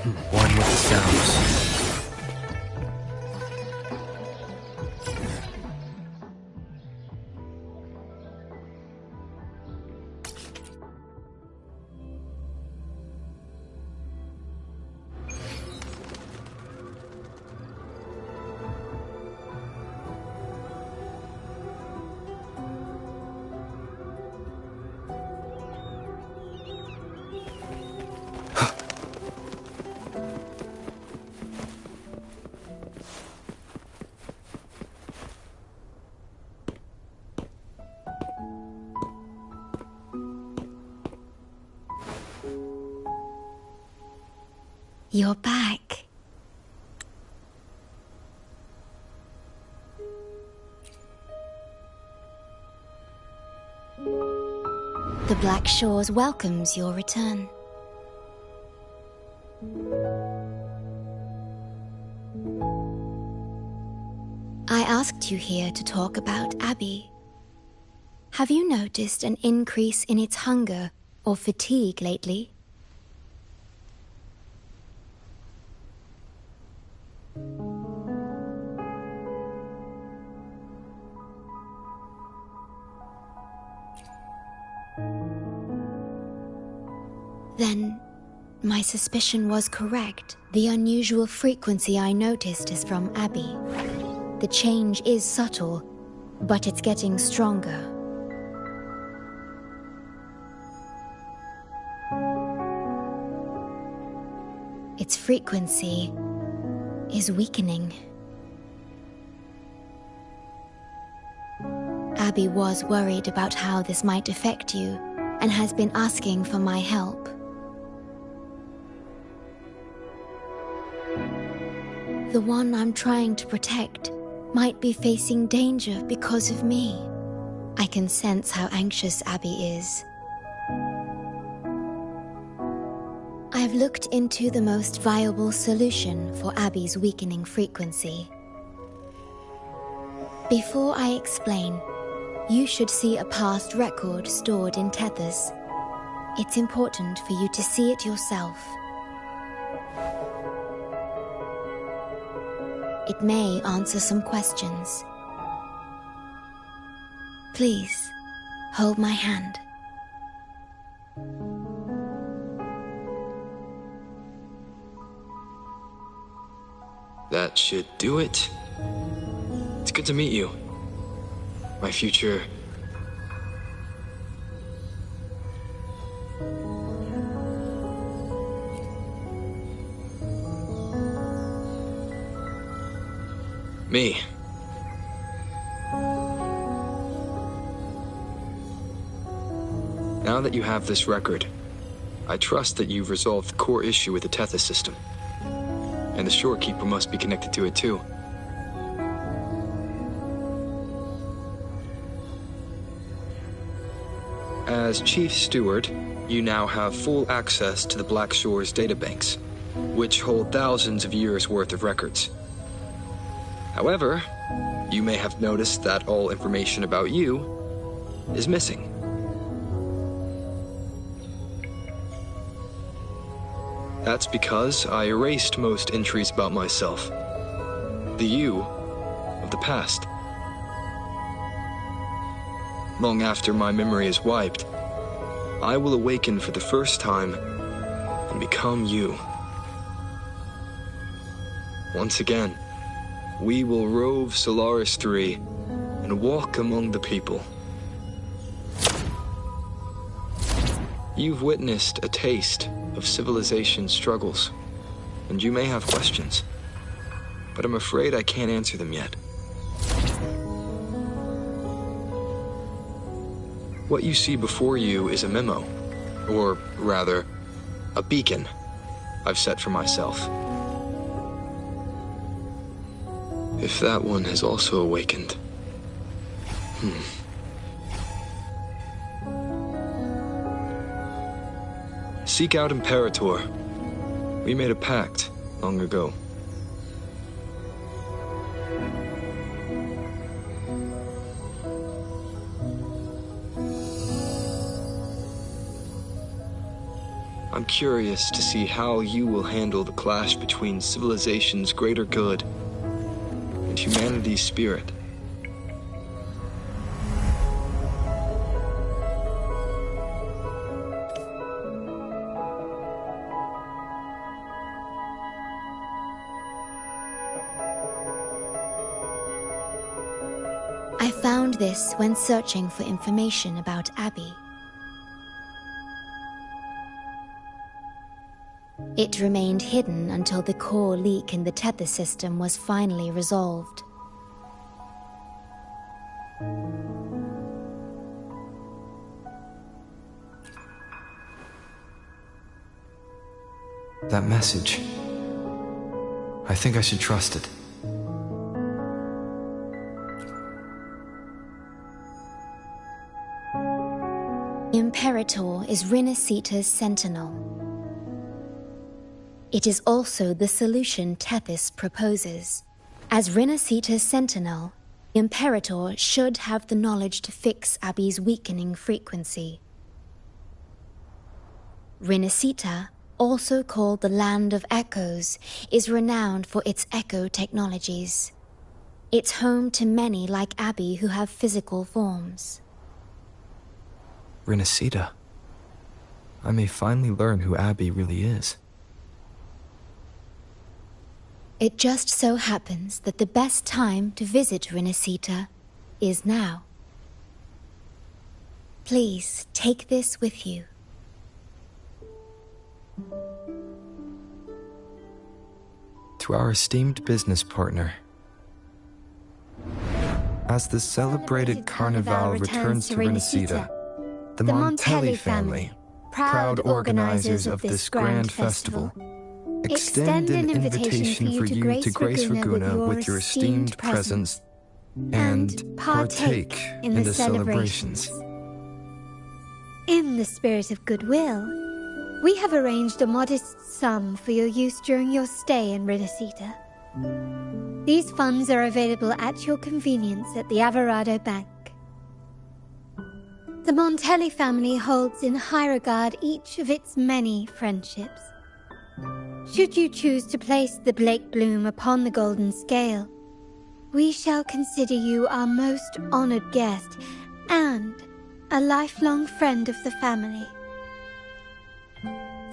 One with the sounds. You're back. The Black Shores welcomes your return. I asked you here to talk about Abby. Have you noticed an increase in its hunger or fatigue lately? Then, my suspicion was correct. The unusual frequency I noticed is from Abby. The change is subtle, but it's getting stronger. Its frequency is weakening. Abby was worried about how this might affect you and has been asking for my help. The one I'm trying to protect might be facing danger because of me. I can sense how anxious Abby is. I've looked into the most viable solution for Abby's weakening frequency. Before I explain, you should see a past record stored in tethers. It's important for you to see it yourself. It may answer some questions. Please, hold my hand. That should do it. It's good to meet you. My future... me. Now that you have this record, I trust that you've resolved the core issue with the Tethys system. And the Shorekeeper must be connected to it too. As Chief Steward, you now have full access to the Black Shore's databanks, which hold thousands of years' worth of records. However, you may have noticed that all information about you is missing. That's because I erased most entries about myself. The you of the past. Long after my memory is wiped, I will awaken for the first time and become you. Once again, we will rove Solaris 3 and walk among the people. You've witnessed a taste of civilization's struggles, and you may have questions, but I'm afraid I can't answer them yet. What you see before you is a memo, or rather, a beacon I've set for myself. If that one has also awakened. Seek out Imperator. We made a pact long ago. I'm curious to see how you will handle the clash between civilization's greater good and humanity's spirit. I found this when searching for information about Abby. It remained hidden until the core leak in the tether system was finally resolved. That message. I think I should trust it. Imperator is rinascita's sentinel. It is also the solution Tethys proposes. As rinascita's sentinel, Imperator should have the knowledge to fix Abby's weakening frequency. Rinascita, also called the Land of Echoes, is renowned for its echo technologies. It's home to many like Abby who have physical forms. Rinascita. I may finally learn who Abby really is. It just so happens that the best time to visit Rinascita is now. Please take this with you. To our esteemed business partner. As the celebrated Carnival returns to Rinascita, the Montelli family, proud organizers of this grand festival, extend an invitation for you to grace Raguna with your esteemed presence and partake in the celebrations. In the spirit of goodwill, we have arranged a modest sum for your use during your stay in Rinascita. These funds are available at your convenience at the Averado Bank. The Montelli family holds in high regard each of its many friendships. Should you choose to place the Blake Bloom upon the golden scale, we shall consider you our most honored guest and a lifelong friend of the family.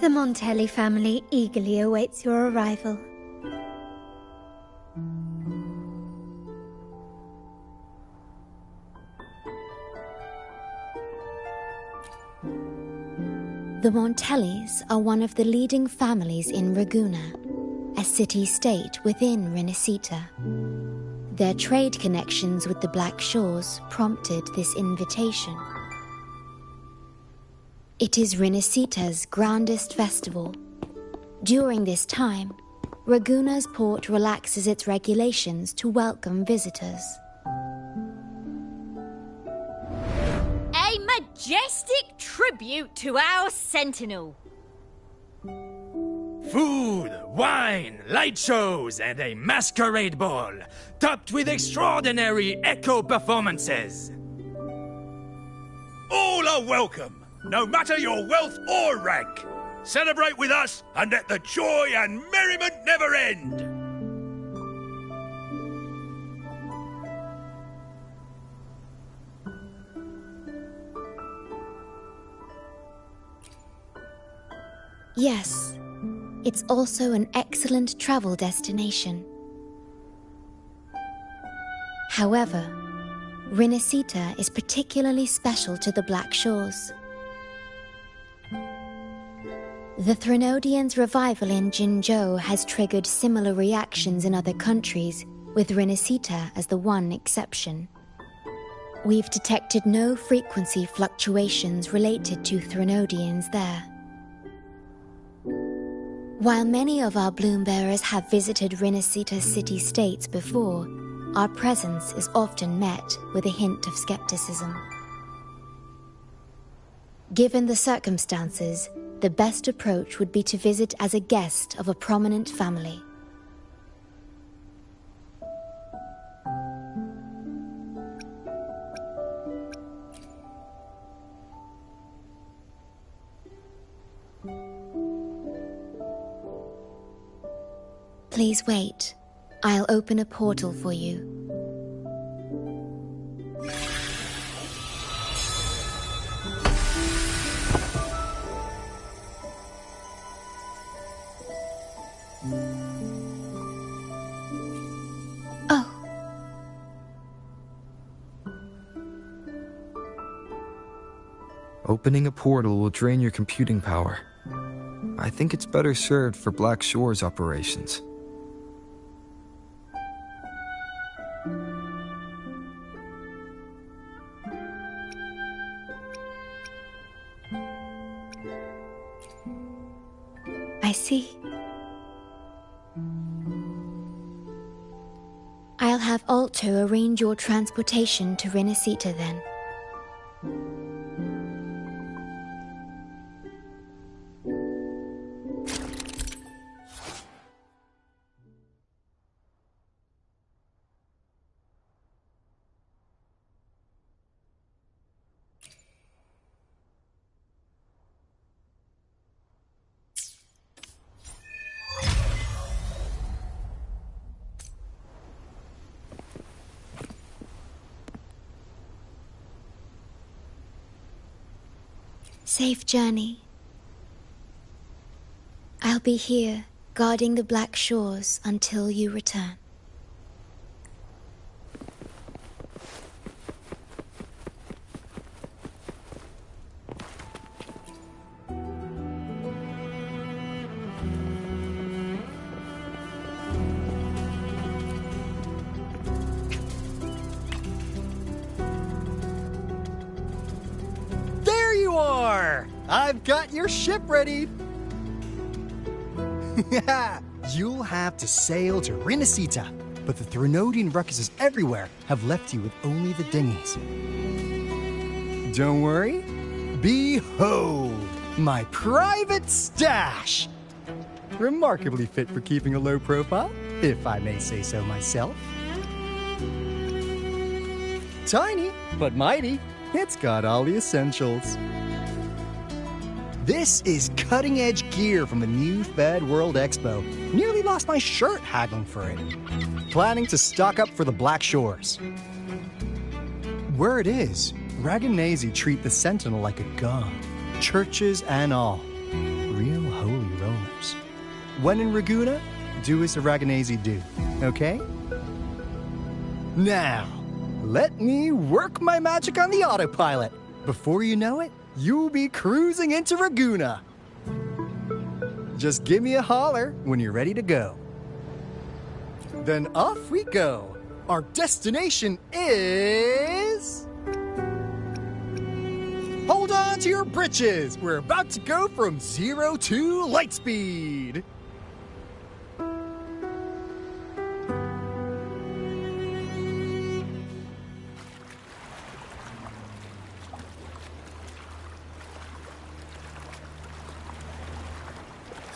The Montelli family eagerly awaits your arrival. The Montellis are one of the leading families in Raguna, a city-state within Rinascita. Their trade connections with the Black Shores prompted this invitation. It is Rinascita's grandest festival. During this time, Raguna's port relaxes its regulations to welcome visitors. A majestic tribute to our sentinel. Food, wine, light shows, and a masquerade ball, topped with extraordinary echo performances. All are welcome, no matter your wealth or rank. Celebrate with us and let the joy and merriment never end. Yes, it's also an excellent travel destination. However, Rinascita is particularly special to the Black Shores. The Threnodians' revival in Jinzhou has triggered similar reactions in other countries, with Rinascita as the one exception. We've detected no frequency fluctuations related to Threnodians there. While many of our bloom-bearers have visited Rinascita city-states before, our presence is often met with a hint of skepticism. Given the circumstances, the best approach would be to visit as a guest of a prominent family. Please wait. I'll open a portal for you. Oh. Opening a portal will drain your computing power. I think it's better served for Black Shore's operations. I see. I'll have Alto arrange your transportation to Rinascita then. Safe journey. I'll be here, guarding the Black Shores until you return. I've got your ship ready! You'll have to sail to Rinascita, but the Threnodian ruckuses everywhere have left you with only the dinghies. Don't worry. Behold, my private stash! Remarkably fit for keeping a low profile, if I may say so myself. Tiny, but mighty. It's got all the essentials. This is cutting-edge gear from the new Fed World Expo. Nearly lost my shirt haggling for it. Planning to stock up for the Black Shores. Word is, Raganese treat the Sentinel like a god. Churches and all. Real holy rollers. When in Raguna, do as the Raganese do, okay? Now, let me work my magic on the autopilot. Before you know it, you'll be cruising into Raguna. Just give me a holler when you're ready to go. Then off we go. Our destination is... Hold on to your britches. We're about to go from 0 to light speed.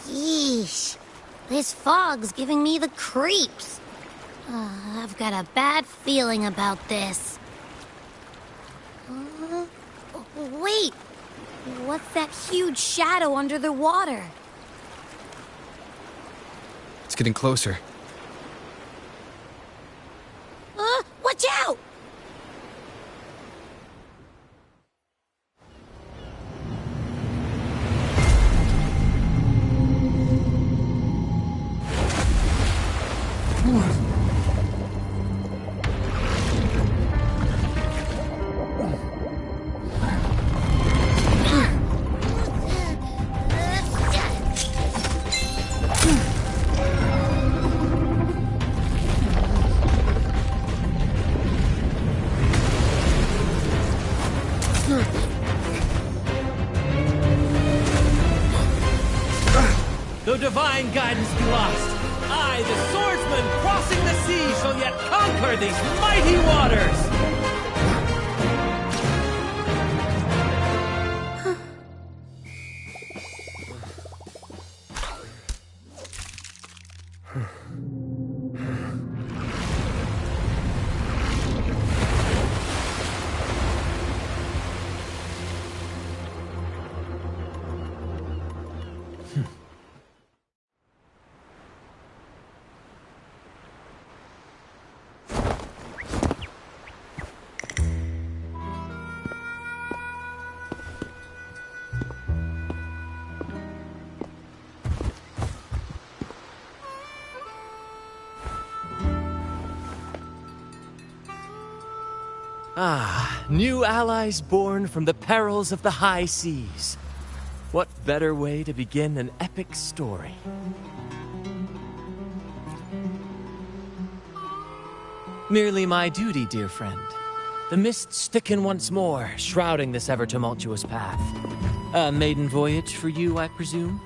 Yeesh. This fog's giving me the creeps. I've got a bad feeling about this. Wait! What's that huge shadow under the water? It's getting closer. Watch out! Though divine guidance be lost, I, the swordsman crossing the sea, shall yet conquer these mighty waters! Ah, new allies born from the perils of the high seas. What better way to begin an epic story? Merely my duty, dear friend. The mists thicken once more, shrouding this ever-tumultuous path. A maiden voyage for you, I presume?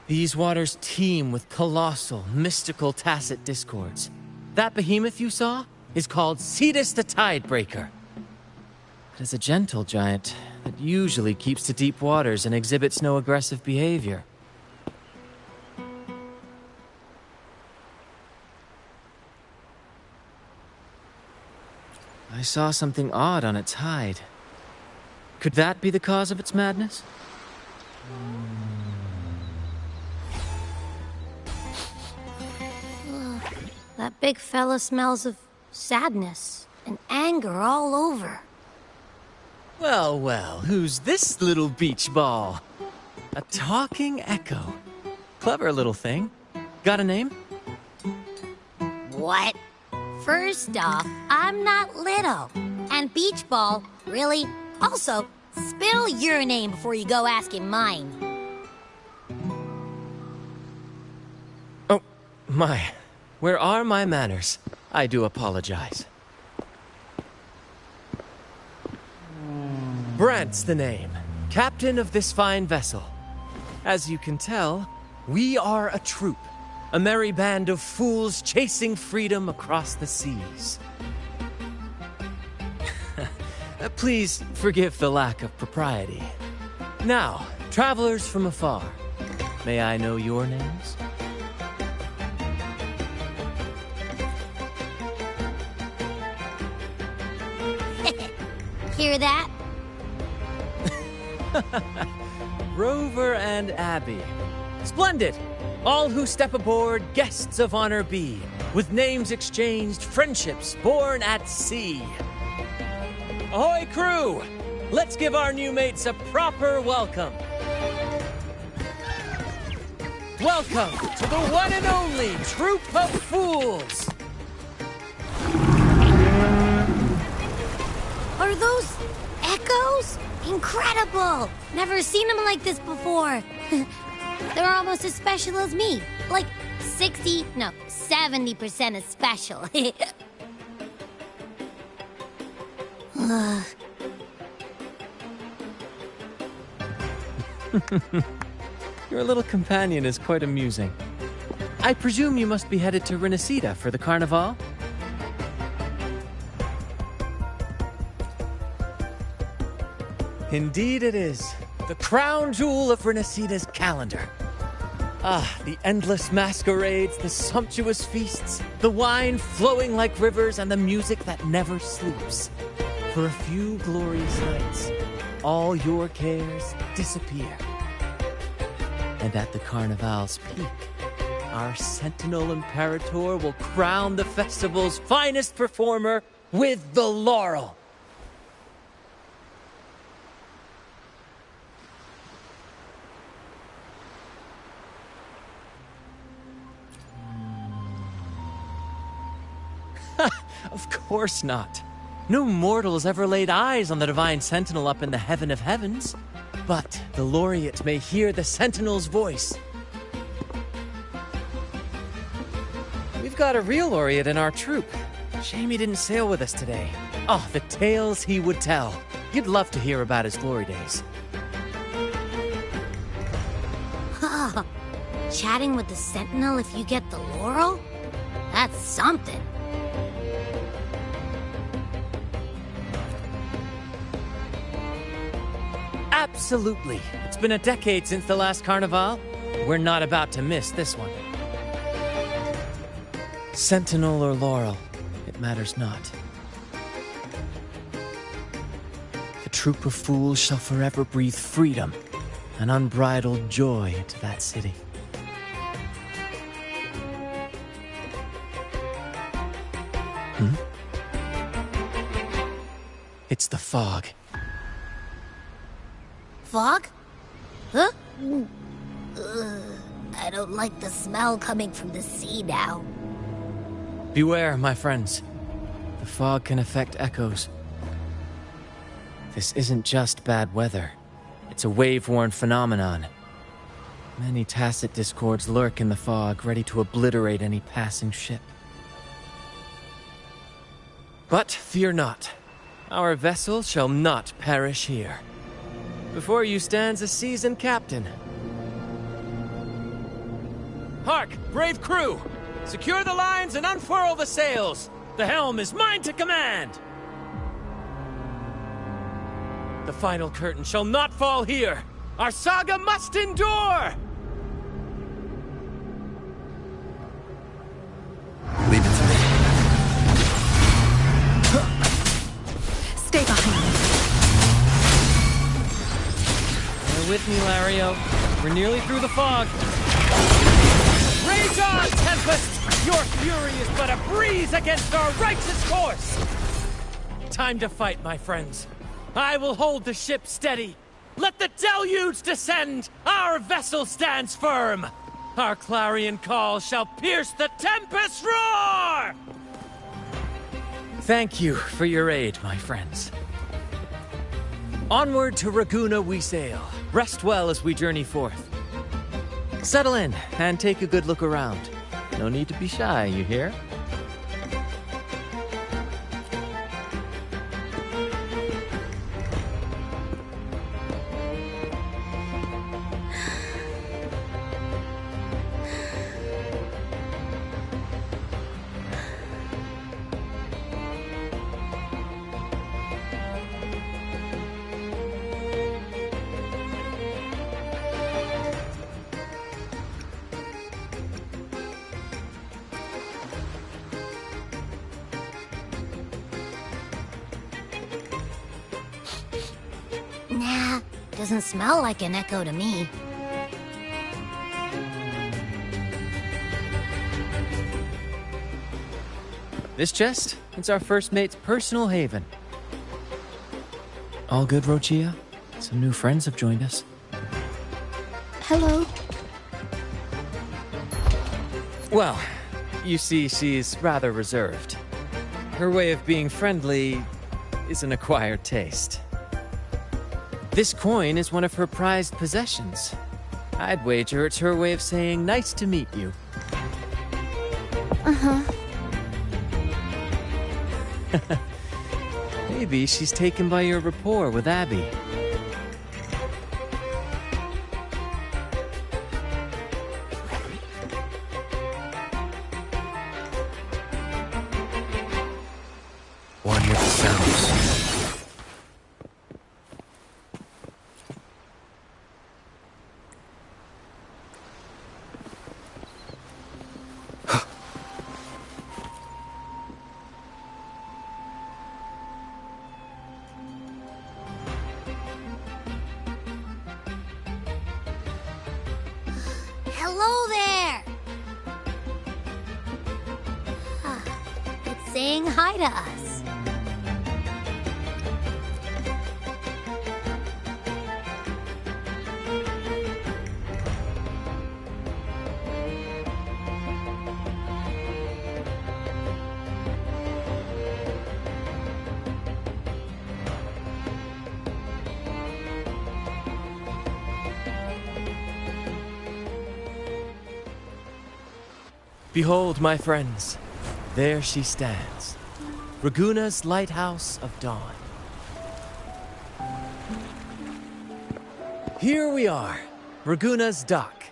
These waters teem with colossal, mystical, tacit discords. That behemoth you saw is called Cetus the Tidebreaker. It is a gentle giant that usually keeps to deep waters and exhibits no aggressive behavior. I saw something odd on its hide. Could that be the cause of its madness? That big fella smells of sadness and anger all over. Well, well, who's this little beach ball? A talking echo. Clever little thing. Got a name? What? First off, I'm not little. And Beach Ball, really? Also, spill your name before you go asking mine. Oh, my. Where are my manners? I do apologize. Brant's the name. Captain of this fine vessel. As you can tell, we are a troop. A merry band of fools chasing freedom across the seas. Please forgive the lack of propriety. Now, travelers from afar, may I know your names? Hear that? Rover and Abby. Splendid! All who step aboard, guests of honor be. With names exchanged, friendships born at sea. Ahoy, crew! Let's give our new mates a proper welcome. Welcome to the one and only Troop of Fools! Are those echoes? Incredible! Never seen them like this before. They're almost as special as me. Like 70% as special. Your little companion is quite amusing. I presume you must be headed to Rinascita for the Carnival? Indeed it is. The crown jewel of Rinascita's calendar. Ah, the endless masquerades, the sumptuous feasts, the wine flowing like rivers, and the music that never sleeps. For a few glorious nights, all your cares disappear. And at the Carnival's peak, our Sentinel Imperator will crown the festival's finest performer with the laurel. Of course not. No mortal has ever laid eyes on the Divine Sentinel up in the heaven of heavens. But the laureate may hear the Sentinel's voice. We've got a real laureate in our troop. Shame he didn't sail with us today. Oh, the tales he would tell. You'd love to hear about his glory days. Chatting with the Sentinel if you get the laurel? That's something. Absolutely. It's been a decade since the last Carnival. We're not about to miss this one. Sentinel or laurel, it matters not. The troop of fools shall forever breathe freedom and unbridled joy into that city. It's the fog. Fog? Huh? I don't like the smell coming from the sea now. Beware, my friends. The fog can affect echoes. This isn't just bad weather. It's a wave-worn phenomenon. Many tacit discords lurk in the fog, ready to obliterate any passing ship. But fear not. Our vessel shall not perish here. Before you stands a seasoned captain. Hark, brave crew! Secure the lines and unfurl the sails! The helm is mine to command! The final curtain shall not fall here! Our saga must endure! Leave it to me. Stay behind me. Bear with me, Lario. We're nearly through the fog. Rage on, Tempest! Your fury is but a breeze against our righteous course! Time to fight, my friends. I will hold the ship steady. Let the deluge descend! Our vessel stands firm! Our clarion call shall pierce the tempest's roar! Thank you for your aid, my friends. Onward to Ragunna we sail. Rest well as we journey forth. Settle in and take a good look around. No need to be shy, you hear? Nah, doesn't smell like an echo to me. This chest, it's our first mate's personal haven. All good, Rochia? Some new friends have joined us. Hello. Well, you see, she's rather reserved. Her way of being friendly is an acquired taste. This coin is one of her prized possessions. I'd wager it's her way of saying nice to meet you. Uh-huh. Maybe she's taken by your rapport with Abby. One with the sounds. Hello there! It's saying hi to us. Behold, my friends, there she stands, Ragunna's Lighthouse of Dawn. Here we are, Ragunna's dock.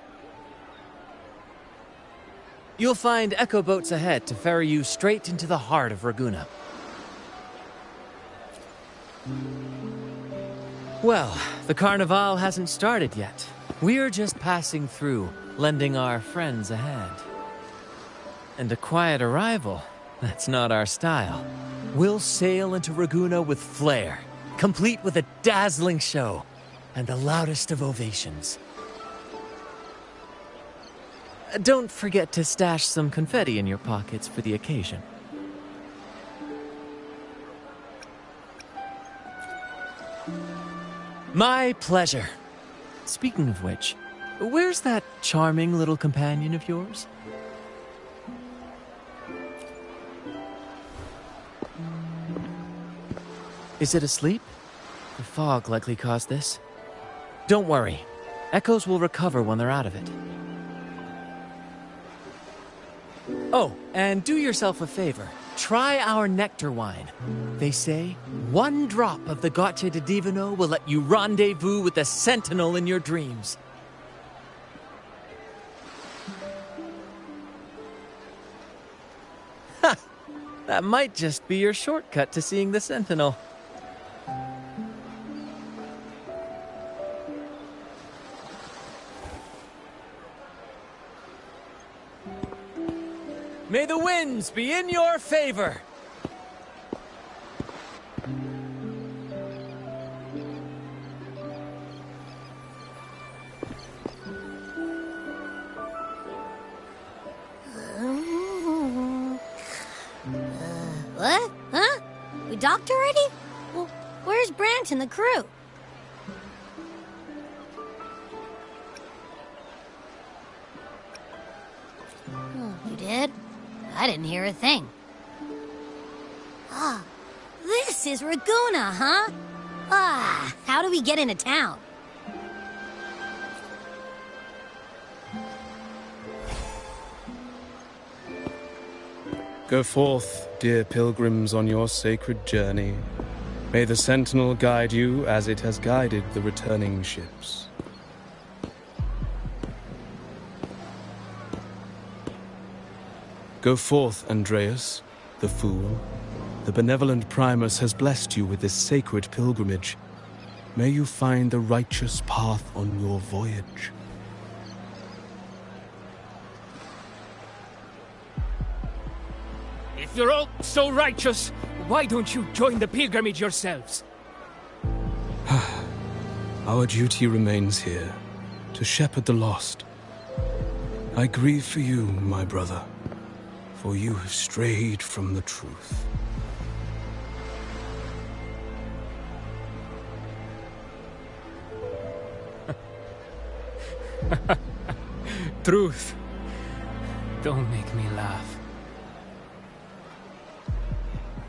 You'll find echo boats ahead to ferry you straight into the heart of Ragunna. Well, the Carnival hasn't started yet. We're just passing through, lending our friends a hand. And a quiet arrival, that's not our style. We'll sail into Ragunna with flair, complete with a dazzling show and the loudest of ovations. Don't forget to stash some confetti in your pockets for the occasion. My pleasure. Speaking of which, where's that charming little companion of yours? Is it asleep? The fog likely caused this. Don't worry. Echoes will recover when they're out of it. Oh, and do yourself a favor. Try our nectar wine. They say one drop of the Gace de Divino will let you rendezvous with the Sentinel in your dreams. Ha! That might just be your shortcut to seeing the Sentinel. May the winds be in your favor! What? Huh? We docked already? Well, where's Brant and the crew? You did? I didn't hear a thing. Ah, this is Raguna, huh? Ah, how do we get into town? Go forth, dear pilgrims, on your sacred journey. May the Sentinel guide you as it has guided the returning ships. Go forth, Andreas, the fool. The benevolent Primus has blessed you with this sacred pilgrimage. May you find the righteous path on your voyage. If you're all so righteous, why don't you join the pilgrimage yourselves? Our duty remains here, to shepherd the lost. I grieve for you, my brother, for you have strayed from the truth. Truth. Don't make me laugh.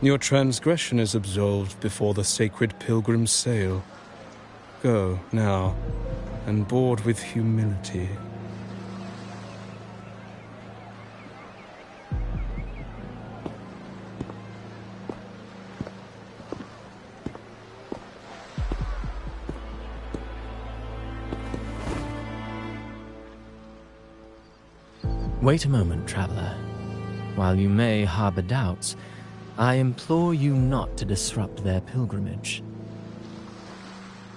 Your transgression is absolved before the sacred pilgrims sail. Go, now, and board with humility. Wait a moment, traveler. While you may harbor doubts, I implore you not to disrupt their pilgrimage.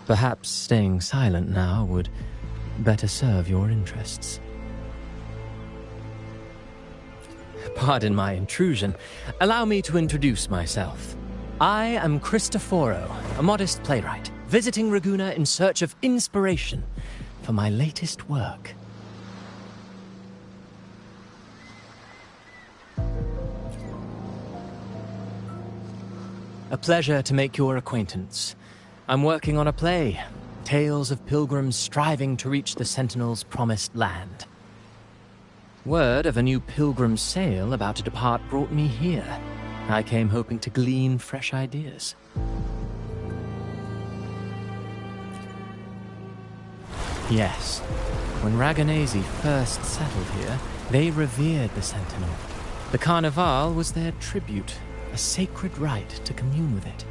Perhaps staying silent now would better serve your interests. Pardon my intrusion. Allow me to introduce myself. I am Cristoforo, a modest playwright, visiting Raguna in search of inspiration for my latest work. A pleasure to make your acquaintance. I'm working on a play, tales of pilgrims striving to reach the Sentinel's promised land. Word of a new pilgrim sail about to depart brought me here. I came hoping to glean fresh ideas. Yes, when Raganesi first settled here, they revered the Sentinel. The Carnival was their tribute, a sacred right to commune with it.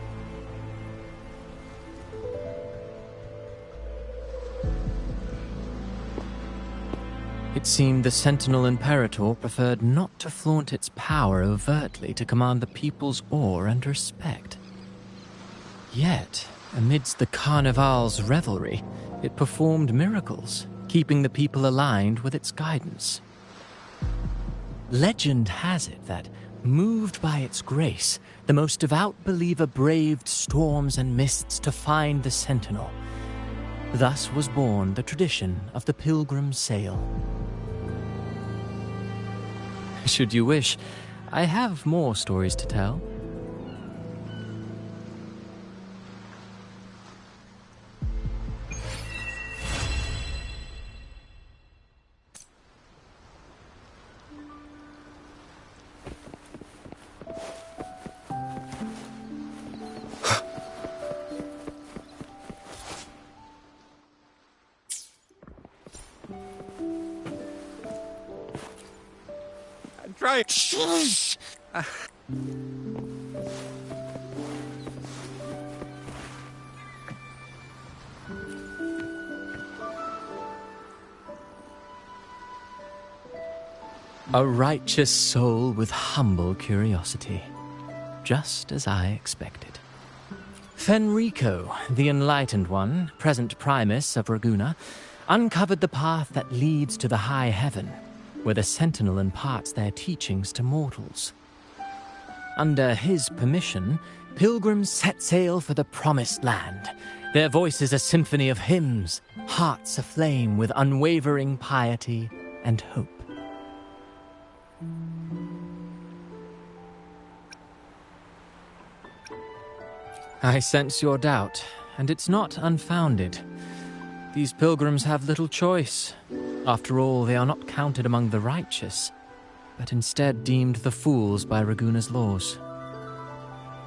It seemed the Sentinel Imperator preferred not to flaunt its power overtly to command the people's awe and respect. Yet, amidst the Carnival's revelry, it performed miracles, keeping the people aligned with its guidance. Legend has it that, moved by its grace, the most devout believer braved storms and mists to find the Sentinel. Thus was born the tradition of the pilgrim sail. Should you wish, I have more stories to tell. Try. A righteous soul with humble curiosity, just as I expected. Fenrico, the Enlightened One, present Primus of Raguna, uncovered the path that leads to the high heaven, where the Sentinel imparts their teachings to mortals. Under his permission, pilgrims set sail for the Promised Land, their voices a symphony of hymns, hearts aflame with unwavering piety and hope. I sense your doubt, and it's not unfounded. These pilgrims have little choice. After all, they are not counted among the righteous, but instead deemed the fools by Raguna's laws.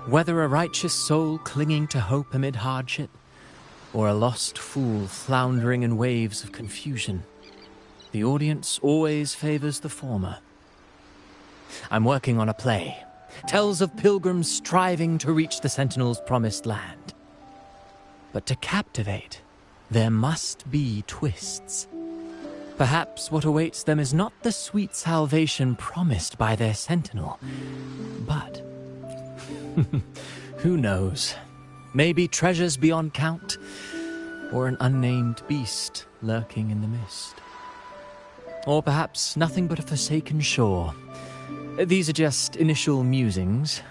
Whether a righteous soul clinging to hope amid hardship, or a lost fool floundering in waves of confusion, the audience always favors the former. I'm working on a play. Tells of pilgrims striving to reach the Sentinel's promised land. But to captivate, there must be twists. Perhaps what awaits them is not the sweet salvation promised by their Sentinel, but who knows? Maybe treasures beyond count, or an unnamed beast lurking in the mist. Or perhaps nothing but a forsaken shore. These are just initial musings.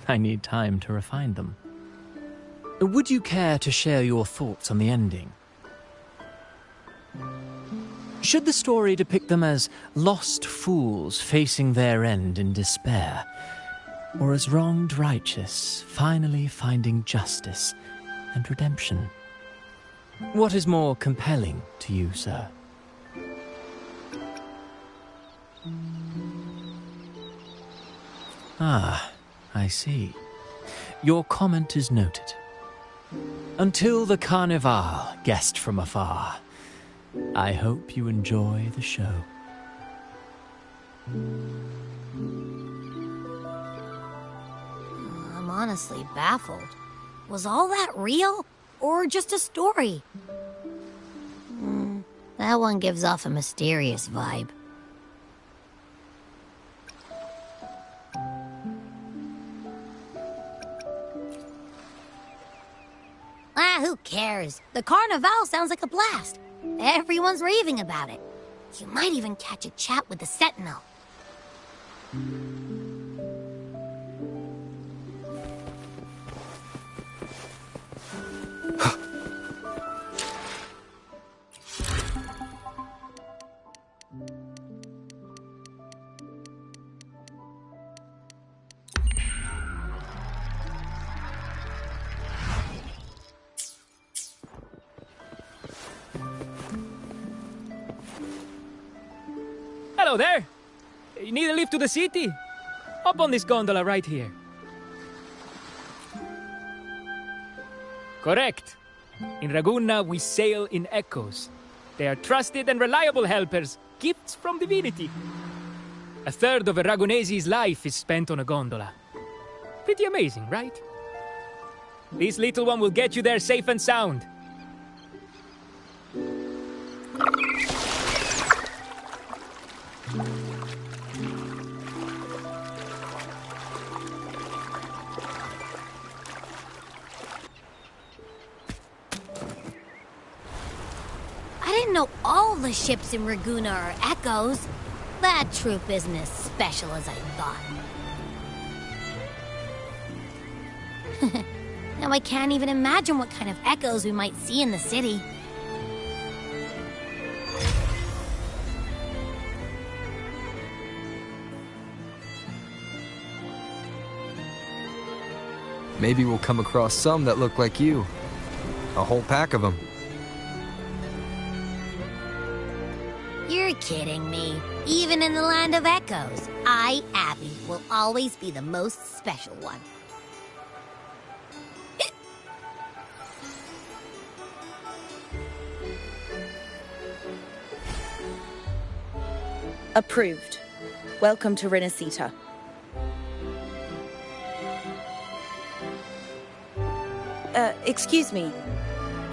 I need time to refine them. Would you care to share your thoughts on the ending? Should the story depict them as lost fools facing their end in despair, or as wronged righteous finally finding justice and redemption? What is more compelling to you, sir? Ah, I see. Your comment is noted. Until the Carnival, guest from afar, I hope you enjoy the show. I'm honestly baffled. Was all that real, or just a story? That one gives off a mysterious vibe. Who cares? The Carnival sounds like a blast. Everyone's raving about it. You might even catch a chat with the Sentinel. Hello there! You need a lift to the city? Hop on this gondola right here. Correct. In Raguna, we sail in echoes. They are trusted and reliable helpers, gifts from divinity. A third of a Ragunese's life is spent on a gondola. Pretty amazing, right? This little one will get you there safe and sound. I didn't know all the ships in Raguna are echoes. That troop isn't as special as I thought. Now I can't even imagine what kind of echoes we might see in the city. Maybe we'll come across some that look like you. A whole pack of them. You're kidding me. Even in the land of echoes, I, Abby, will always be the most special one. Approved. Welcome to Rinascita. Excuse me.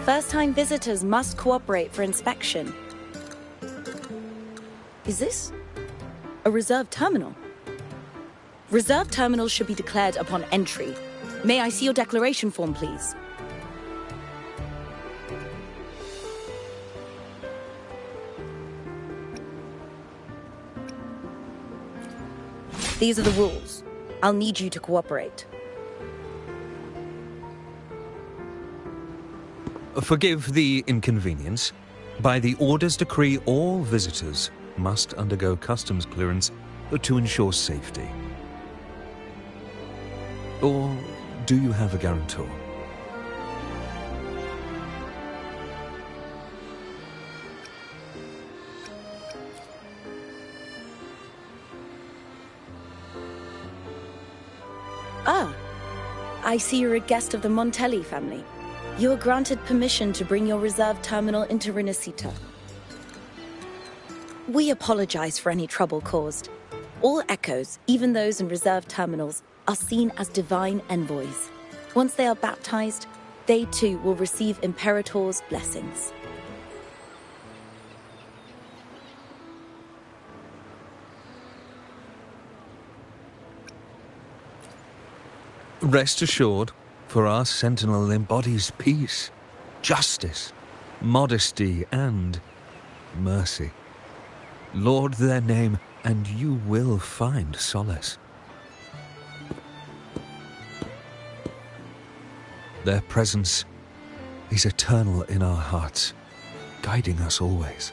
First-time visitors must cooperate for inspection. Is this a reserved terminal? Reserved terminals should be declared upon entry. May I see your declaration form, please? These are the rules. I'll need you to cooperate. Forgive the inconvenience. By the Order's decree, all visitors must undergo customs clearance to ensure safety. Or do you have a guarantor? Ah, I see you're a guest of the Montelli family. You are granted permission to bring your reserved terminal into Rinascita. We apologize for any trouble caused. All echoes, even those in reserved terminals, are seen as divine envoys. Once they are baptized, they too will receive Imperator's blessings. Rest assured, for our sentinel embodies peace, justice, modesty, and mercy. Lord their name, and you will find solace. Their presence is eternal in our hearts, guiding us always.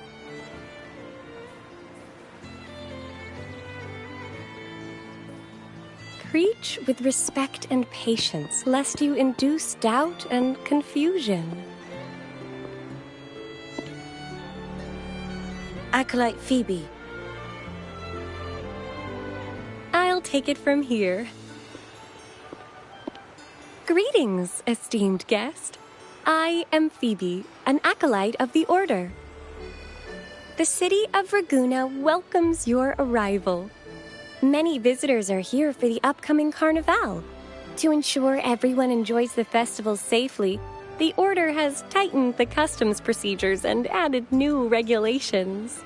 Preach with respect and patience, lest you induce doubt and confusion. Acolyte Phoebe. I'll take it from here. Greetings, esteemed guest. I am Phoebe, an acolyte of the Order. The city of Ragunna welcomes your arrival. Many visitors are here for the upcoming Carnival. To ensure everyone enjoys the festival safely, the Order has tightened the customs procedures and added new regulations.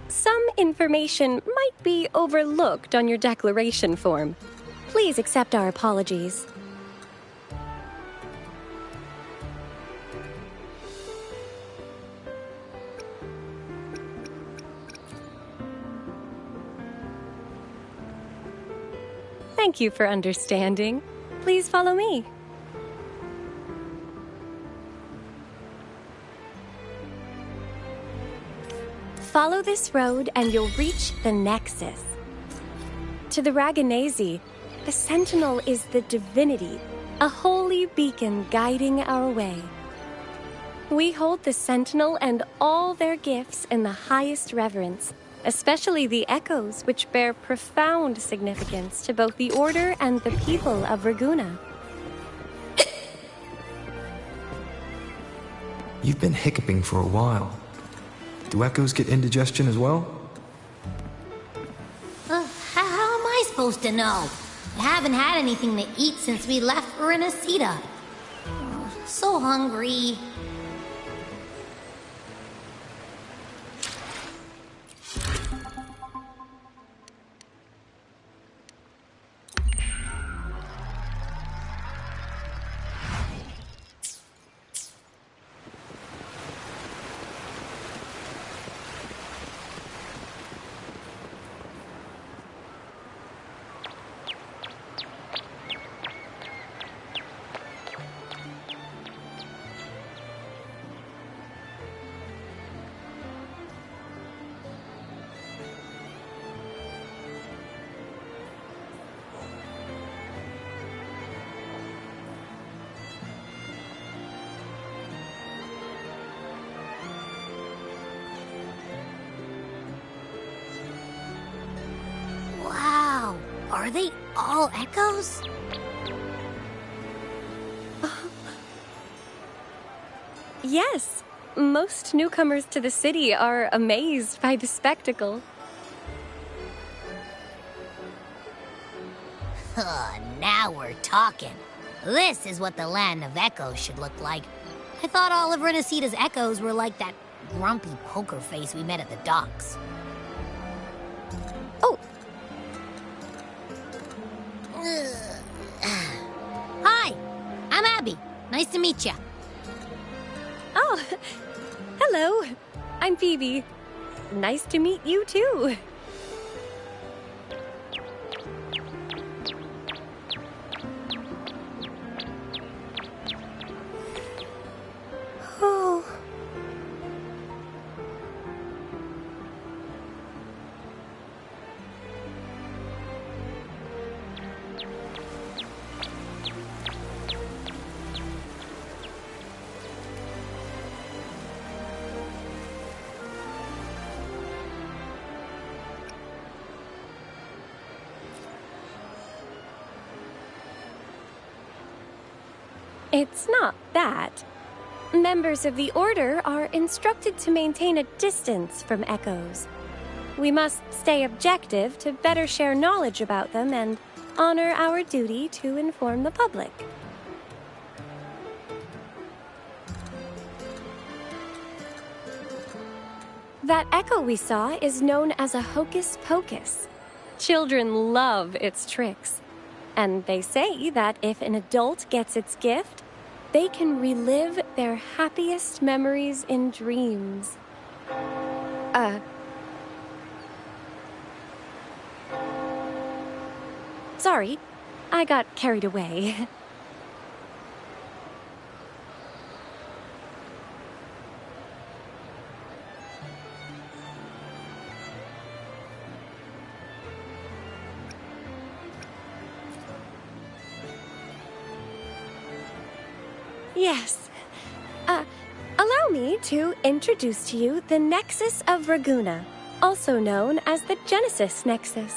Some information might be overlooked on your declaration form. Please accept our apologies. Thank you for understanding. Please follow me. Follow this road and you'll reach the Nexus. To the Ragunesi, the Sentinel is the divinity, a holy beacon guiding our way. We hold the Sentinel and all their gifts in the highest reverence, especially the echoes, which bear profound significance to both the Order and the people of Ragunna. You've been hiccuping for a while. Do echoes get indigestion as well? How am I supposed to know? I haven't had anything to eat since we left for Rinascita. So hungry. Wow, are they all echoes? Yes, Most newcomers to the city are amazed by the spectacle. Now we're talking. This is what the land of echoes should look like. I thought all of Rinascita's echoes were like that grumpy poker face we met at the docks. Oh! Hi, I'm Abby. Nice to meet ya. Oh, hello. I'm Phoebe. Nice to meet you too. Oh. It's not that. Members of the Order are instructed to maintain a distance from echoes. We must stay objective to better share knowledge about them and honor our duty to inform the public. That echo we saw is known as a hocus pocus. Children love its tricks. And they say that if an adult gets its gift, they can relive their happiest memories in dreams. Sorry, I got carried away. Yes. Allow me to introduce to you the Nexus of Raguna, also known as the Genesis Nexus.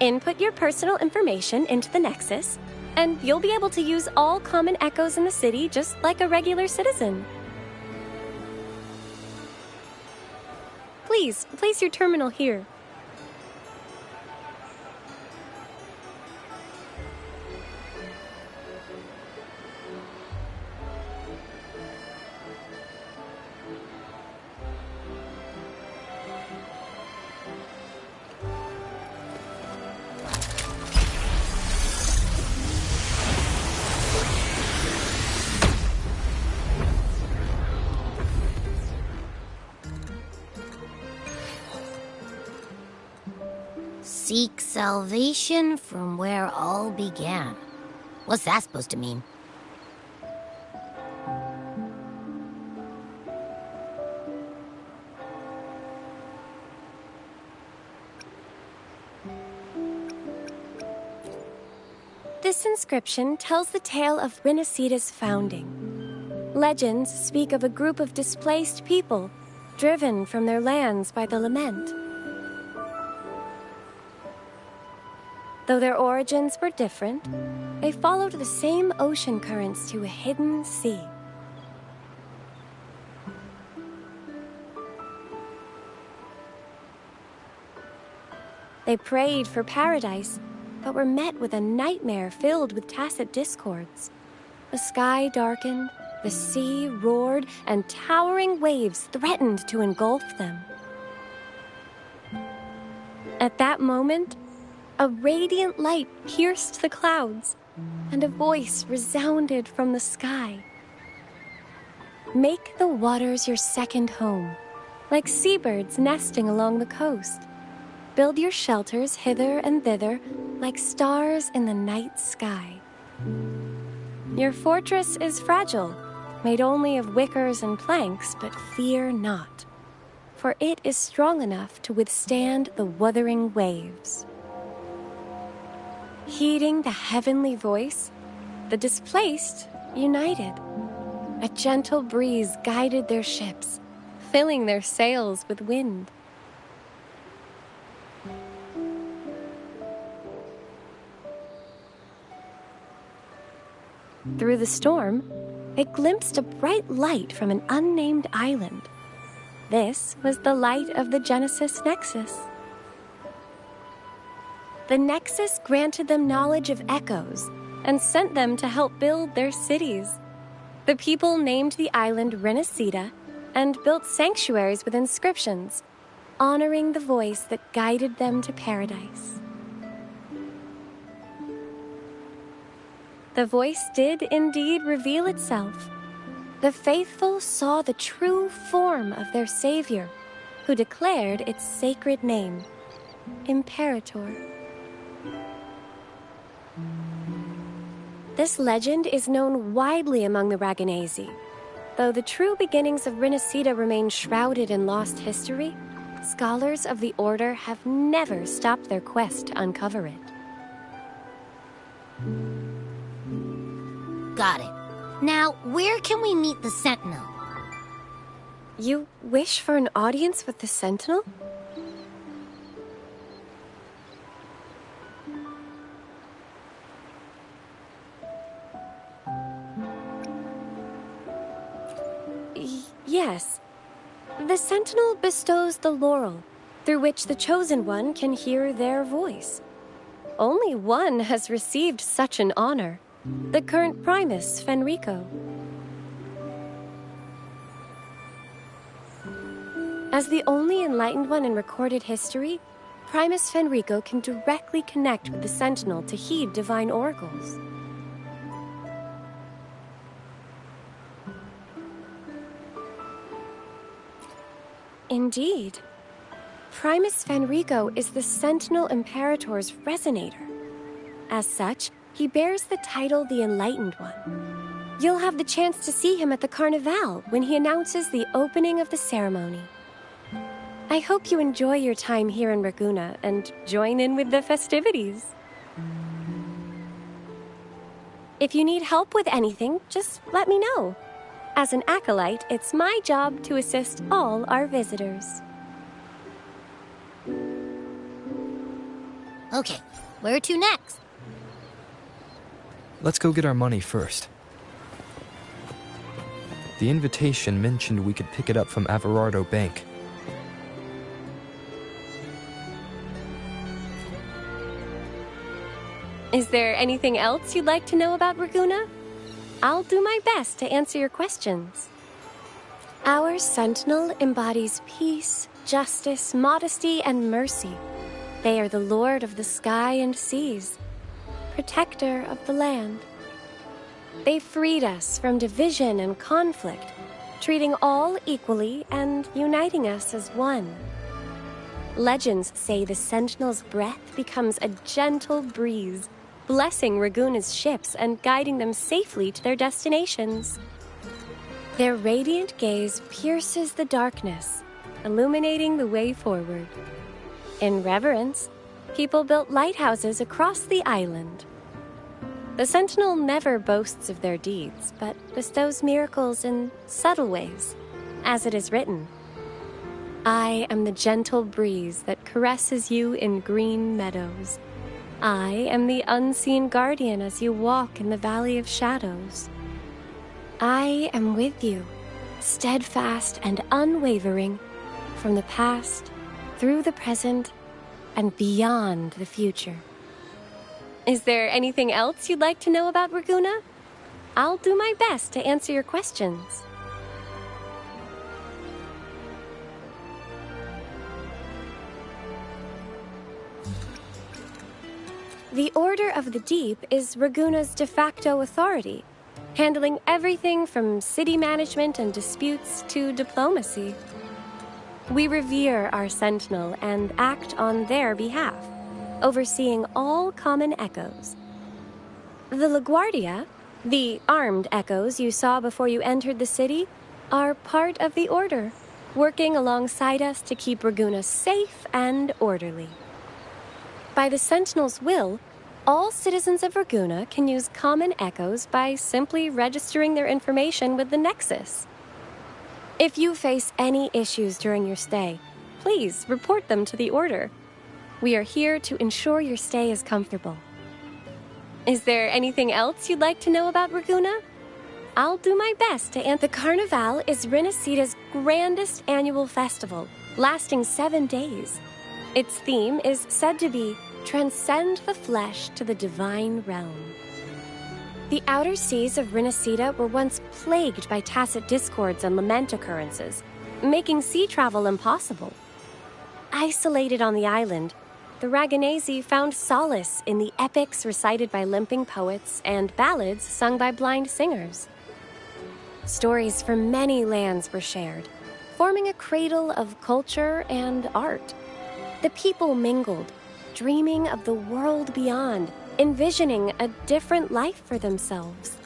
Input your personal information into the Nexus, and you'll be able to use all common echoes in the city just like a regular citizen. Please, place your terminal here. Seek salvation from where all began. What's that supposed to mean? This inscription tells the tale of Rinascita's founding. Legends speak of a group of displaced people, driven from their lands by the lament. Though their origins were different, they followed the same ocean currents to a hidden sea. They prayed for paradise, but were met with a nightmare filled with tacit discords. The sky darkened, the sea roared, and towering waves threatened to engulf them. At that moment, a radiant light pierced the clouds, and a voice resounded from the sky. Make the waters your second home, like seabirds nesting along the coast. Build your shelters hither and thither, like stars in the night sky. Your fortress is fragile, made only of wickers and planks, but fear not, for it is strong enough to withstand the wuthering waves. Heeding the heavenly voice, the displaced united. A gentle breeze guided their ships, filling their sails with wind. Through the storm, it glimpsed a bright light from an unnamed island. This was the light of the Genesis Nexus. The Nexus granted them knowledge of echoes and sent them to help build their cities. The people named the island Rinascita and built sanctuaries with inscriptions, honoring the voice that guided them to paradise. The voice did indeed reveal itself. The faithful saw the true form of their savior, who declared its sacred name, Imperator. This legend is known widely among the Raganesi. Though the true beginnings of Rinascita remain shrouded in lost history, scholars of the Order have never stopped their quest to uncover it. Got it. Now, where can we meet the Sentinel? You wish for an audience with the Sentinel? Yes. The Sentinel bestows the laurel, through which the Chosen One can hear their voice. Only one has received such an honor, the current Primus, Fenrico. As the only enlightened one in recorded history, Primus Fenrico can directly connect with the Sentinel to heed divine oracles. Indeed. Primus Fenrico is the Sentinel Imperator's resonator. As such, he bears the title the Enlightened One. You'll have the chance to see him at the Carnival when he announces the opening of the ceremony. I hope you enjoy your time here in Raguna and join in with the festivities. If you need help with anything, just let me know. As an acolyte, it's my job to assist all our visitors. Okay, where to next? Let's go get our money first. The invitation mentioned we could pick it up from Averardo Bank. Is there anything else you'd like to know about Raguna? I'll do my best to answer your questions. Our Sentinel embodies peace, justice, modesty, and mercy. They are the Lord of the sky and seas, protector of the land. They freed us from division and conflict, treating all equally and uniting us as one. Legends say the Sentinel's breath becomes a gentle breeze, blessing Raguna's ships and guiding them safely to their destinations. Their radiant gaze pierces the darkness, illuminating the way forward. In reverence, people built lighthouses across the island. The Sentinel never boasts of their deeds, but bestows miracles in subtle ways, as it is written. I am the gentle breeze that caresses you in green meadows. I am the unseen guardian as you walk in the valley of shadows. I am with you, steadfast and unwavering, from the past, through the present, and beyond the future. Is there anything else you'd like to know about Raguna? I'll do my best to answer your questions. The Order of the Deep is Raguna's de facto authority, handling everything from city management and disputes to diplomacy. We revere our Sentinel and act on their behalf, overseeing all common echoes. The LaGuardia, the armed echoes you saw before you entered the city, are part of the Order, working alongside us to keep Raguna safe and orderly. By the Sentinel's will, all citizens of Raguna can use common echoes by simply registering their information with the Nexus. If you face any issues during your stay, please report them to the Order. We are here to ensure your stay is comfortable. Is there anything else you'd like to know about Raguna? I'll do my best to answer. The Carnival is Rinascita's grandest annual festival, lasting 7 days. Its theme is said to be Transcend the Flesh to the Divine Realm. The outer seas of Rinascita were once plagued by tacit discords and lament occurrences, making sea travel impossible. Isolated on the island, the Raganesi found solace in the epics recited by limping poets and ballads sung by blind singers. Stories from many lands were shared, forming a cradle of culture and art. The people mingled, dreaming of the world beyond, envisioning a different life for themselves.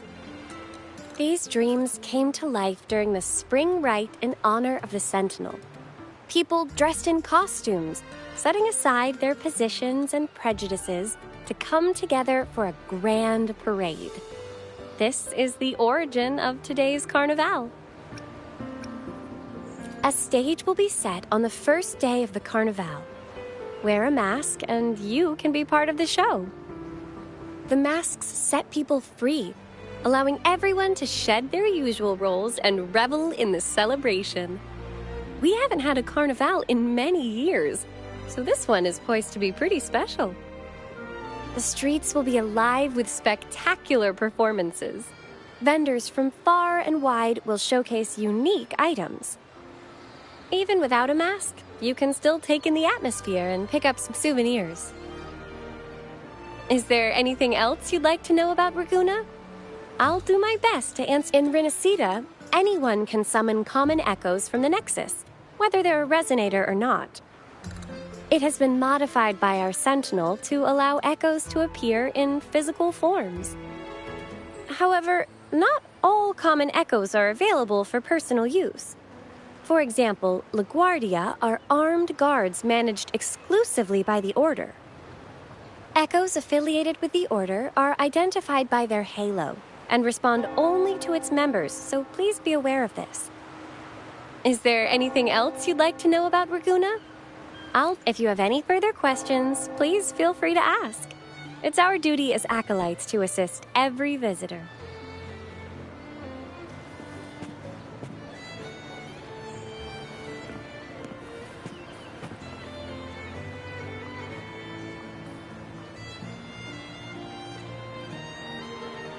These dreams came to life during the spring rite in honor of the Sentinel. People dressed in costumes, setting aside their positions and prejudices to come together for a grand parade. This is the origin of today's Carnival. A stage will be set on the first day of the Carnival. Wear a mask and you can be part of the show. The masks set people free, allowing everyone to shed their usual roles and revel in the celebration. We haven't had a Carnival in many years, so this one is poised to be pretty special. The streets will be alive with spectacular performances. Vendors from far and wide will showcase unique items. Even without a mask, you can still take in the atmosphere and pick up some souvenirs. Is there anything else you'd like to know about Raguuna? I'll do my best to answer. In Rinascita, anyone can summon common echoes from the Nexus, whether they're a resonator or not. It has been modified by our Sentinel to allow echoes to appear in physical forms. However, not all common echoes are available for personal use. For example, LaGuardia are armed guards managed exclusively by the Order. Echoes affiliated with the Order are identified by their halo and respond only to its members, so please be aware of this. Is there anything else you'd like to know about Raguuna? If you have any further questions, please feel free to ask. It's our duty as acolytes to assist every visitor.